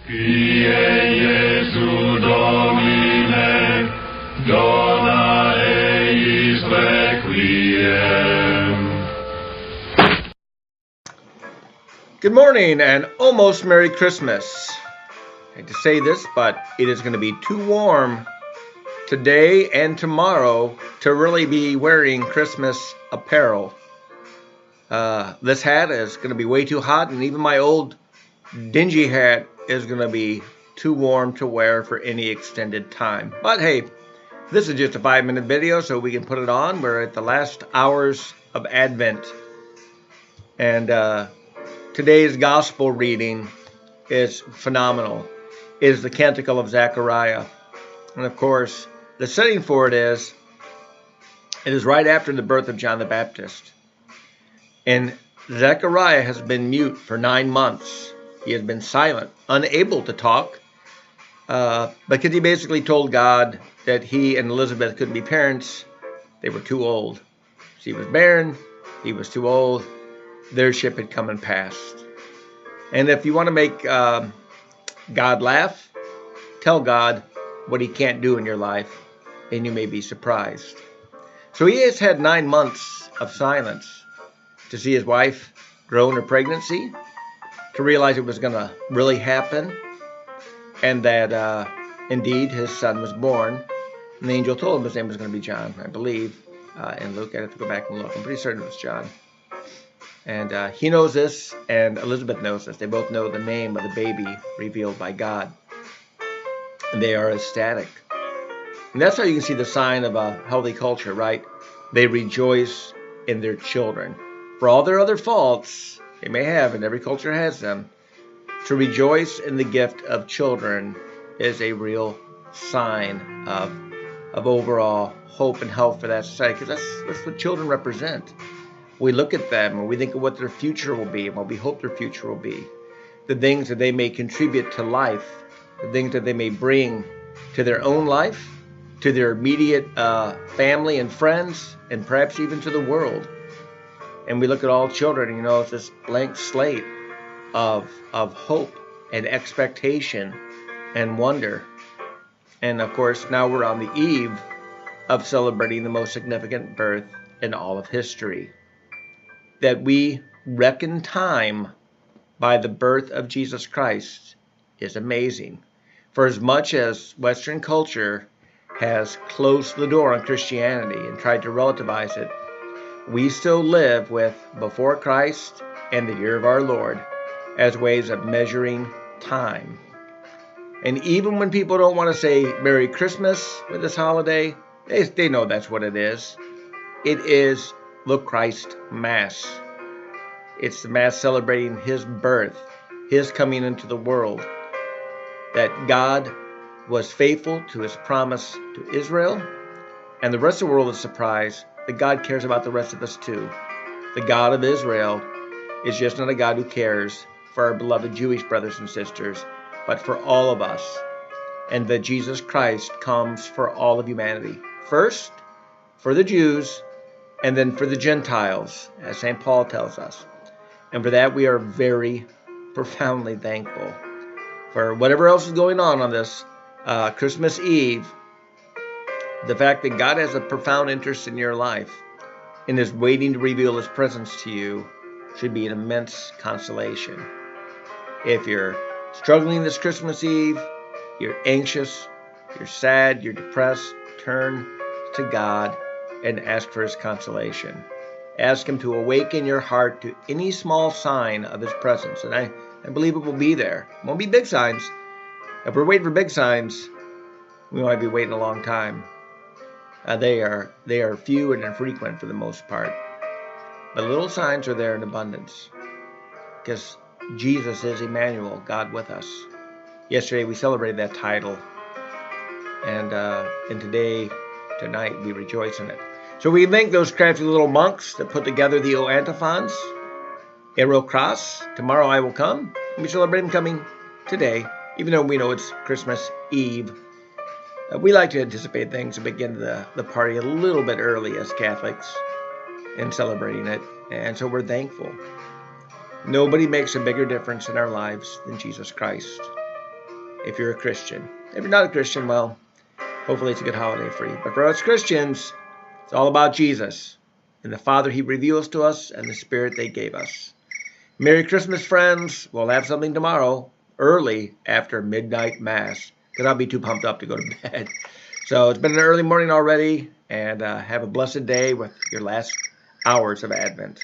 Kyrie Jesu Domine, dona eis requiem. Good morning and almost Merry Christmas. I hate to say this, but it is going to be too warm today and tomorrow to really be wearing Christmas apparel. This hat is going to be way too hot, and even my old dingy hat is going to be too warm to wear for any extended time. But hey, this is just a 5-minute video, so we can put it on. We're at the last hours of Advent. And today's gospel reading is phenomenal. It is the Canticle of Zechariah. And of course, the setting for it is right after the birth of John the Baptist. And Zechariah has been mute for 9 months. He has been silent, unable to talk, because he basically told God that he and Elizabeth couldn't be parents. They were too old. She was barren. He was too old. Their ship had come and passed. And if you want to make God laugh, tell God what he can't do in your life, and you may be surprised. So he has had 9 months of silence to see his wife grow in her pregnancy, to realize it was going to really happen, and that indeed his son was born. And the angel told him his name was going to be John, I believe. In Luke, I have to go back and look. I'm pretty certain it was John. And he knows this, and Elizabeth knows this. They both know the name of the baby revealed by God. And they are ecstatic. And that's how you can see the sign of a healthy culture, right? They rejoice in their children. For all their other faults they may have, and every culture has them, to rejoice in the gift of children is a real sign of overall hope and health for that society, because that's what children represent. We look at them and we think of what their future will be and what we hope their future will be, the things that they may contribute to life, the things that they may bring to their own life, to their immediate family and friends, and perhaps even to the world. And we look at all children, it's this blank slate of hope and expectation and wonder. And of course, now we're on the eve of celebrating the most significant birth in all of history. That we reckon time by the birth of Jesus Christ is amazing. For as much as Western culture has closed the door on Christianity and tried to relativize it, we still live with before Christ and the year of our Lord as ways of measuring time. And even when people don't want to say Merry Christmas with this holiday, they know that's what it is. It is the Christ Mass. It's the Mass celebrating his birth, his coming into the world, that God was faithful to his promise to Israel, and the rest of the world is surprised that God cares about the rest of us too. The God of Israel is just not a God who cares for our beloved Jewish brothers and sisters, but for all of us, and that Jesus Christ comes for all of humanity. First, for the Jews, and then for the Gentiles, as St. Paul tells us. And for that, we are very profoundly thankful. For whatever else is going on this Christmas Eve, the fact that God has a profound interest in your life and is waiting to reveal his presence to you should be an immense consolation. If you're struggling this Christmas Eve, you're anxious, you're sad, you're depressed, turn to God and ask for his consolation. Ask him to awaken your heart to any small sign of his presence. And I believe it will be there. It won't be big signs. If we're waiting for big signs, we might be waiting a long time. They are few and infrequent for the most part. But little signs are there in abundance, because Jesus is Emmanuel, God with us. Yesterday we celebrated that title, and tonight we rejoice in it. So we thank those crafty little monks that put together the O antiphons. Ero Cras, tomorrow I will come. And we celebrate him coming today, even though we know it's Christmas Eve. We like to anticipate things and begin the party a little bit early as Catholics in celebrating it. And so we're thankful. Nobody makes a bigger difference in our lives than Jesus Christ. if you're a Christian. If you're not a Christian, well, hopefully it's a good holiday for you. But for us Christians, it's all about Jesus and the Father He reveals to us and the Spirit they gave us. Merry Christmas, friends. We'll have something tomorrow, early after midnight Mass, because I'll be too pumped up to go to bed. So it's been an early morning already, and have a blessed day with your last hours of Advent.